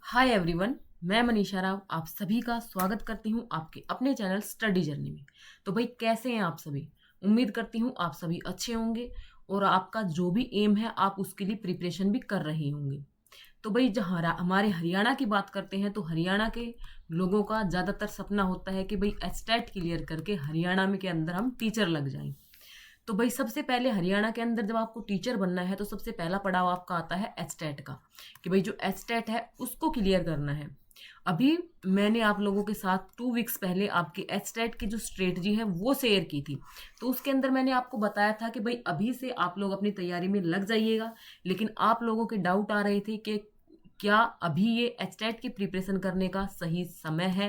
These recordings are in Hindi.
Hi everyone. मैं मनीषा राव आप सभी का स्वागत करती हूँ आपके अपने चैनल स्टडी जर्नी में। तो भाई कैसे हैं आप सभी? उम्मीद करती हूँ आप सभी अच्छे होंगे और आपका जो भी एम है आप उसके लिए प्रिपरेशन भी कर रहे होंगे। तो भाई जहाँ हमारे हरियाणा की बात करते हैं तो हरियाणा के लोगों का ज़्यादातर सपना होता है कि भाई एचटेट क्लियर करके हरियाणा में के अंदर हम टीचर लग जाएं। तो भाई सबसे पहले हरियाणा के अंदर जब आपको टीचर बनना है तो सबसे पहला पड़ाव आपका आता है एचटेट का, कि भाई जो एचटेट है उसको क्लियर करना है। अभी मैंने आप लोगों के साथ 2 वीक्स पहले आपकी एचटेट की जो स्ट्रेटजी है वो शेयर की थी। तो उसके अंदर मैंने आपको बताया था कि भाई अभी से आप लोग अपनी तैयारी में लग जाइएगा। लेकिन आप लोगों के डाउट आ रहे थे कि क्या अभी ये एचटेट की प्रिपरेशन करने का सही समय है,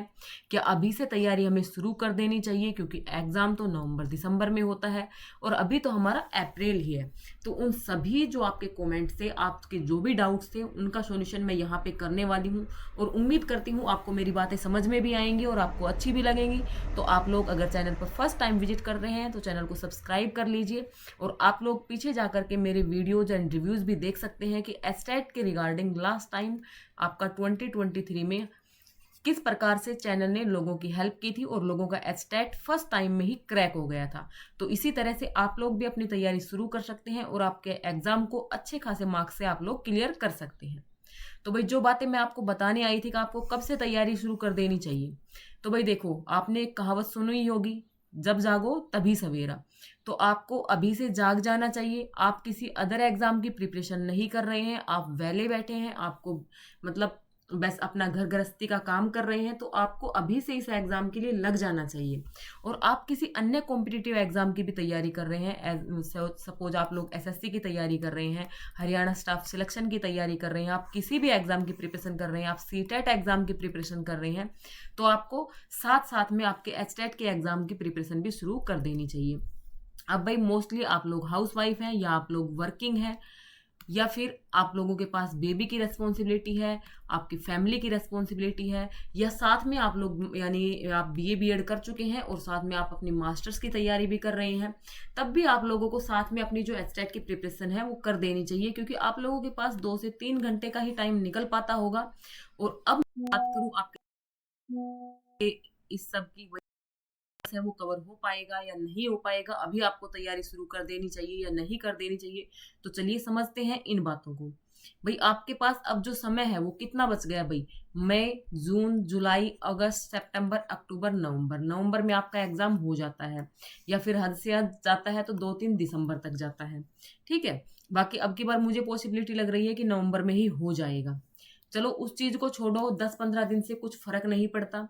क्या अभी से तैयारी हमें शुरू कर देनी चाहिए, क्योंकि एग्ज़ाम तो नवंबर दिसंबर में होता है और अभी तो हमारा अप्रैल ही है। तो उन सभी जो आपके कमेंट्स थे, आपके जो भी डाउट्स थे, उनका सॉल्यूशन मैं यहाँ पे करने वाली हूँ और उम्मीद करती हूँ आपको मेरी बातें समझ में भी आएंगी और आपको अच्छी भी लगेंगी। तो आप लोग अगर चैनल पर फर्स्ट टाइम विजिट कर रहे हैं तो चैनल को सब्सक्राइब कर लीजिए और आप लोग पीछे जा करके मेरे वीडियोज एंड रिव्यूज़ भी देख सकते हैं कि एचटेट के रिगार्डिंग लास्ट टाइम आपका 2023 में किस प्रकार से चैनल ने लोगों की हेल्प की थी और लोगों का एचटेट फर्स्ट टाइम में ही क्रैक हो गया था। तो इसी तरह से आप लोग भी अपनी तैयारी शुरू कर सकते हैं और आपके एग्जाम को अच्छे खासे मार्क्स से आप लोग क्लियर कर सकते हैं। तो भाई जो बातें मैं आपको बताने आई थी कि आपको कब से तैयारी शुरू कर देनी चाहिए, तो भाई देखो आपने एक कहावत सुनी ही होगी, जब जागो तभी सवेरा। तो आपको अभी से जाग जाना चाहिए। आप किसी अदर एग्जाम की प्रिपरेशन नहीं कर रहे हैं, आप वेले बैठे हैं, आपको मतलब बस अपना घर गृहस्थी का काम कर रहे हैं, तो आपको अभी से इस एग्जाम के लिए लग जाना चाहिए। और आप किसी अन्य कॉम्पिटिटिव एग्जाम की भी तैयारी कर रहे हैं, सपोज आप लोग एसएससी की तैयारी कर रहे हैं, हरियाणा स्टाफ सिलेक्शन की तैयारी कर रहे हैं, आप किसी भी एग्जाम की प्रिपरेशन कर रहे हैं, आप सीटेट एग्जाम की प्रिपरेशन कर रहे हैं, तो आपको साथ साथ में आपके एचटेट के एग्जाम की प्रिपरेशन भी शुरू कर देनी चाहिए। अब भाई मोस्टली आप लोग हाउस वाइफ हैं या आप लोग वर्किंग हैं या फिर आप लोगों के पास बेबी की रिस्पॉन्सिबिलिटी है, आपकी फैमिली की रिस्पॉन्सिबिलिटी है, या साथ में आप लोग यानी आप बीए बीएड कर चुके हैं और साथ में आप अपनी मास्टर्स की तैयारी भी कर रहे हैं, तब भी आप लोगों को साथ में अपनी जो एचटेट की प्रिपरेशन है वो कर देनी चाहिए, क्योंकि आप लोगों के पास 2 से 3 घंटे का ही टाइम निकल पाता होगा। और अब बात करूँ आपके इस सब की है वो कवर हो पाएगा या नहीं हो पाएगा, अभी आपको तैयारी शुरू कर देनी चाहिए या नहीं कर देनी चाहिए, तो चलिए समझते हैं इन बातों को। भाई आपके पास अब जो समय है वो कितना बच गया भाई? मई, जून, जुलाई, अगस्त, सितंबर, अक्टूबर, नवंबर। नवंबर में आपका एग्जाम हो जाता है या फिर हद से हद जाता है तो 2-3 दिसंबर तक जाता है। ठीक है, बाकी अब की बार मुझे पॉसिबिलिटी लग रही है कि नवंबर में ही हो जाएगा। चलो उस चीज को छोड़ो, 10-15 दिन से कुछ फर्क नहीं पड़ता।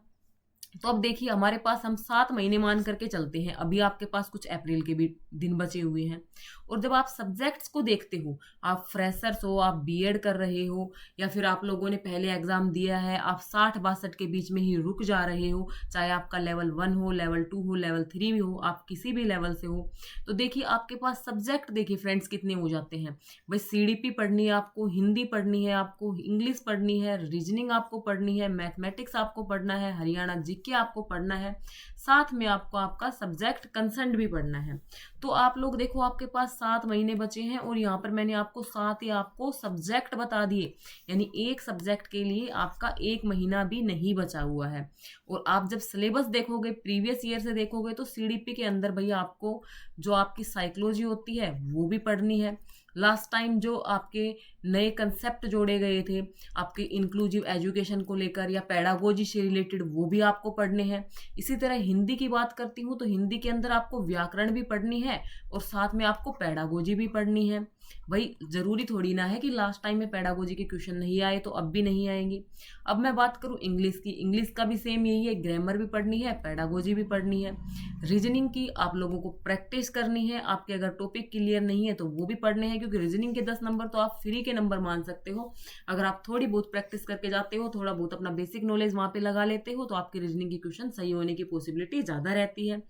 तो अब देखिए हमारे पास हम 7 महीने मान करके चलते हैं, अभी आपके पास कुछ अप्रैल के भी दिन बचे हुए हैं। और जब आप सब्जेक्ट्स को देखते हो, आप फ्रेशर्स हो, आप बीएड कर रहे हो या फिर आप लोगों ने पहले एग्जाम दिया है, आप 60-62 के बीच में ही रुक जा रहे हो, चाहे आपका लेवल 1 हो, लेवल 2 हो, लेवल 3 भी हो, आप किसी भी लेवल से हो, तो देखिए आपके पास सब्जेक्ट देखिए फ्रेंड्स कितने हो जाते हैं। भाई सीडीपी पढ़नी है आपको, हिंदी पढ़नी है आपको, इंग्लिश पढ़नी है, रीजनिंग आपको पढ़नी है, मैथमेटिक्स आपको पढ़ना है, हरियाणा जीके आपको पढ़ना है, साथ में आपको आपका सब्जेक्ट कंसर्न भी पढ़ना है। तो आप लोग देखो आपके पास 7 महीने बचे हैं और यहाँ पर मैंने आपको 7 ही आपको सब्जेक्ट बता दिए, यानी एक सब्जेक्ट के लिए आपका 1 महीना भी नहीं बचा हुआ है। और आप जब सिलेबस देखोगे प्रीवियस ईयर से देखोगे तो सीडीपी के अंदर भैया आपको जो आपकी साइकोलॉजी होती है वो भी पढ़नी है। लास्ट टाइम जो आपके नए कंसेप्ट जोड़े गए थे आपके इंक्लूसिव एजुकेशन को लेकर या पेडागोजी से रिलेटेड, वो भी आपको पढ़ने हैं। इसी तरह हिंदी की बात करती हूँ तो हिंदी के अंदर आपको व्याकरण भी पढ़नी है और साथ में आपको पेडागोजी भी पढ़नी है। भाई जरूरी थोड़ी ना है कि लास्ट टाइम में पेडागोजी के क्वेश्चन नहीं आए तो अब भी नहीं आएंगे। अब मैं बात करूँ इंग्लिश की, इंग्लिश का भी सेम यही है, ग्रामर भी पढ़नी है, पेडागोजी भी पढ़नी है। रीजनिंग की आप लोगों को प्रैक्टिस करनी है, आपके अगर टॉपिक क्लियर नहीं है तो वो भी पढ़ने हैं, क्योंकि रीजनिंग के 10 नंबर तो आप फ्री के नंबर मान सकते हो। अगर आप थोड़ी बहुत प्रैक्टिस करके जाते हो, थोड़ा बहुत अपना बेसिक नॉलेज वहां पे लगा लेते हो, तो आपकी रीजनिंग की क्वेश्चन सही होने की पॉसिबिलिटी ज्यादा रहती है।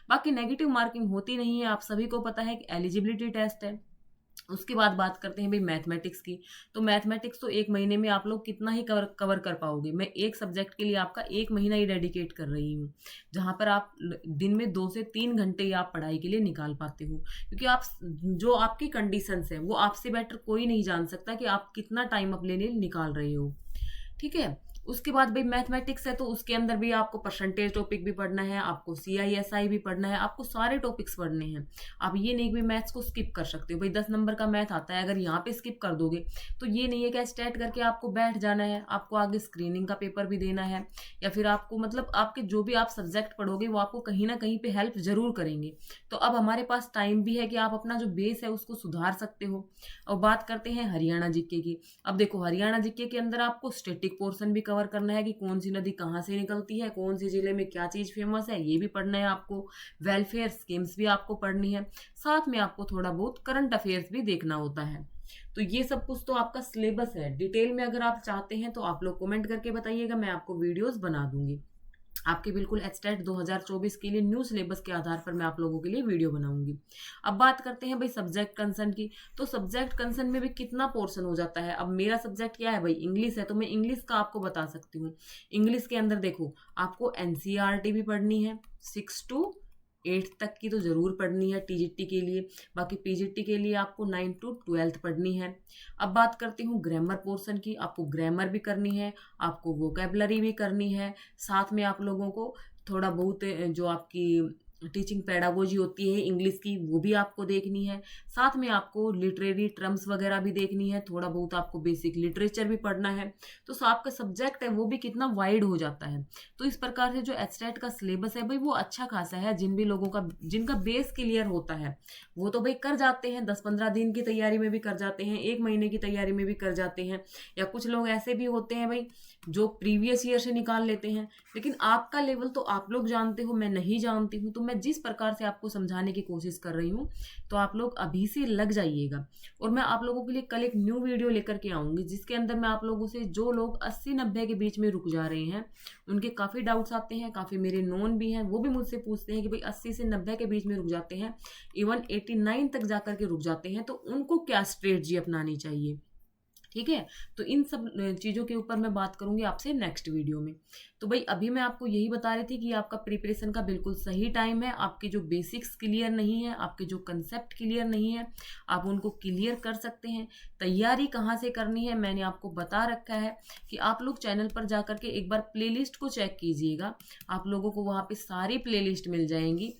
बाकी नेगेटिव मार्किंग होती नहीं है, आप सभी को पता है कि एलिजिबिलिटी टेस्ट है। उसके बाद बात करते हैं भाई मैथमेटिक्स की। तो मैथमेटिक्स तो 1 महीने में आप लोग कितना ही कवर कर पाओगे। मैं एक सब्जेक्ट के लिए आपका 1 महीना ही डेडिकेट कर रही हूँ, जहाँ पर आप दिन में 2 से 3 घंटे ही आप पढ़ाई के लिए निकाल पाते हो, क्योंकि आप जो आपकी कंडीशंस है वो आपसे बेटर कोई नहीं जान सकता कि आप कितना टाइम अपने लिए निकाल रहे हो। ठीक है। उसके बाद भाई मैथमेटिक्स है तो उसके अंदर भी आपको परसेंटेज टॉपिक भी पढ़ना है, आपको CISI भी पढ़ना है, आपको सारे टॉपिक्स पढ़ने हैं। आप ये नहीं कि मैथ्स को स्किप कर सकते हो। भाई 10 नंबर का मैथ आता है, अगर यहाँ पे स्किप कर दोगे तो ये नहीं है कि स्टैट करके आपको बैठ जाना है, आपको आगे स्क्रीनिंग का पेपर भी देना है, या फिर आपको मतलब आपके जो भी आप सब्जेक्ट पढ़ोगे वो आपको कहीं ना कहीं पे हेल्प जरूर करेंगे। तो अब हमारे पास टाइम भी है कि आप अपना जो बेस है उसको सुधार सकते हो। और बात करते हैं हरियाणा जीके की। अब देखो हरियाणा जीके के अंदर आपको स्टैटिक पोर्शन भी कवर करना है कि कौन सी नदी कहाँ से निकलती है, कौन सी जिले में क्या चीज़ फेमस है, ये भी पढ़ना है आपको। वेलफेयर स्कीम्स भी आपको पढ़नी है, साथ में आपको थोड़ा बहुत करंट अफेयर्स भी देखना होता है। तो ये सब कुछ तो आपका सिलेबस है। डिटेल में अगर आप चाहते हैं तो आप लोग कमेंट करके बताइएगा, मैं आपको वीडियोस बना दूंगी। आपके बिल्कुल एचटेट 2024 के लिए न्यू सिलेबस के आधार पर मैं आप लोगों के लिए वीडियो बनाऊंगी। अब बात करते हैं भाई सब्जेक्ट कंसर्न की। तो सब्जेक्ट कंसर्न में भी कितना पोर्शन हो जाता है। अब मेरा सब्जेक्ट क्या है भाई, इंग्लिश है, तो मैं इंग्लिश का आपको बता सकती हूँ। इंग्लिश के अंदर देखो आपको NCERT भी पढ़नी है, 6 to 8 तक की तो जरूर पढ़नी है TGT के लिए। बाकी PGT के लिए आपको 9 to 12 पढ़नी है। अब बात करती हूँ ग्रामर पोर्शन की। आपको ग्रामर भी करनी है, आपको वोकेबलरी भी करनी है, साथ में आप लोगों को थोड़ा बहुत जो आपकी टीचिंग पेडागोजी होती है इंग्लिश की वो भी आपको देखनी है। साथ में आपको लिटरेरी टर्म्स वगैरह भी देखनी है, थोड़ा बहुत आपको बेसिक लिटरेचर भी पढ़ना है। तो आपका सब्जेक्ट है वो भी कितना वाइड हो जाता है। तो इस प्रकार से जो एचटेट का सिलेबस है भाई वो अच्छा खासा है। जिन भी लोगों का जिनका बेस क्लियर होता है वो तो भाई कर जाते हैं, 10-15 दिन की तैयारी में भी कर जाते हैं, 1 महीने की तैयारी में भी कर जाते हैं। या कुछ लोग ऐसे भी होते हैं भाई जो प्रीवियस ईयर से निकाल लेते हैं। लेकिन आपका लेवल तो आप लोग जानते हो, मैं नहीं जानती हूँ। तो मैं जिस प्रकार से आपको समझाने की कोशिश कर रही हूँ तो आप लोग अभी से लग जाइएगा। और मैं आप लोगों के लिए कल एक न्यू वीडियो लेकर के आऊंगी जिसके अंदर मैं आप लोगों से, जो लोग 80-90 के बीच में रुक जा रहे हैं, उनके काफ़ी डाउट्स आते हैं, काफ़ी मेरे नोन भी हैं, वो भी मुझसे पूछते हैं कि भाई 80 से 90 के बीच में रुक जाते हैं, इवन 89 तक जाकर के रुक जाते हैं, तो उनको क्या स्ट्रेटजी अपनानी चाहिए। ठीक है। तो इन सब चीज़ों के ऊपर मैं बात करूंगी आपसे नेक्स्ट वीडियो में। तो भाई अभी मैं आपको यही बता रही थी कि आपका प्रिपरेशन का बिल्कुल सही टाइम है। आपके जो बेसिक्स क्लियर नहीं है, आपके जो कंसेप्ट क्लियर नहीं है, आप उनको क्लियर कर सकते हैं। तैयारी कहाँ से करनी है मैंने आपको बता रखा है कि आप लोग चैनल पर जाकर के एक बार प्लेलिस्ट को चेक कीजिएगा। आप लोगों को वहाँ पे सारी प्लेलिस्ट मिल जाएंगी।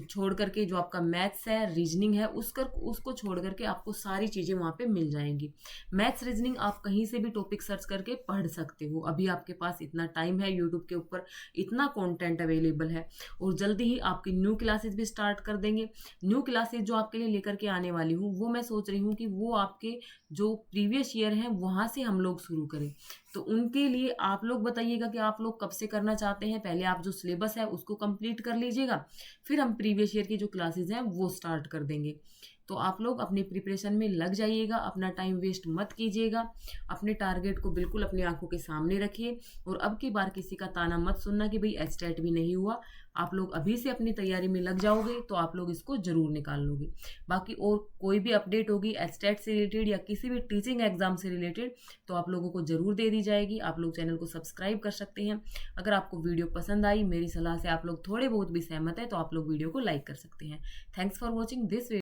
छोड़ करके जो आपका मैथ्स है, रीजनिंग है, उसको छोड़ करके आपको सारी चीज़ें वहाँ पे मिल जाएंगी। मैथ्स रीजनिंग आप कहीं से भी टॉपिक सर्च करके पढ़ सकते हो। अभी आपके पास इतना टाइम है, यूट्यूब के ऊपर इतना कंटेंट अवेलेबल है। और जल्दी ही आपकी न्यू क्लासेस भी स्टार्ट कर देंगे। न्यू क्लासेस जो आपके लिए लेकर के आने वाली हूँ वो मैं सोच रही हूँ कि वो आपके जो प्रीवियस ईयर हैं वहाँ से हम लोग शुरू करें। तो उनके लिए आप लोग बताइएगा कि आप लोग कब से करना चाहते हैं। पहले आप जो सिलेबस है उसको कंप्लीट कर लीजिएगा, फिर हम प्रीवियस ईयर की जो क्लासेस हैं वो स्टार्ट कर देंगे। तो आप लोग अपनी प्रिपरेशन में लग जाइएगा, अपना टाइम वेस्ट मत कीजिएगा, अपने टारगेट को बिल्कुल अपनी आंखों के सामने रखिए। और अब की बार किसी का ताना मत सुनना कि भाई एचटेट भी नहीं हुआ। आप लोग अभी से अपनी तैयारी में लग जाओगे तो आप लोग इसको जरूर निकाल लोगे। बाकी और कोई भी अपडेट होगी एचटेट से रिलेटेड या किसी भी टीचिंग एग्जाम से रिलेटेड तो आप लोगों को जरूर दे दी जाएगी। आप लोग चैनल को सब्सक्राइब कर सकते हैं। अगर आपको वीडियो पसंद आई, मेरी सलाह से आप लोग थोड़े बहुत भी सहमत है, तो आप लोग वीडियो को लाइक कर सकते हैं। Thanks for watching this video.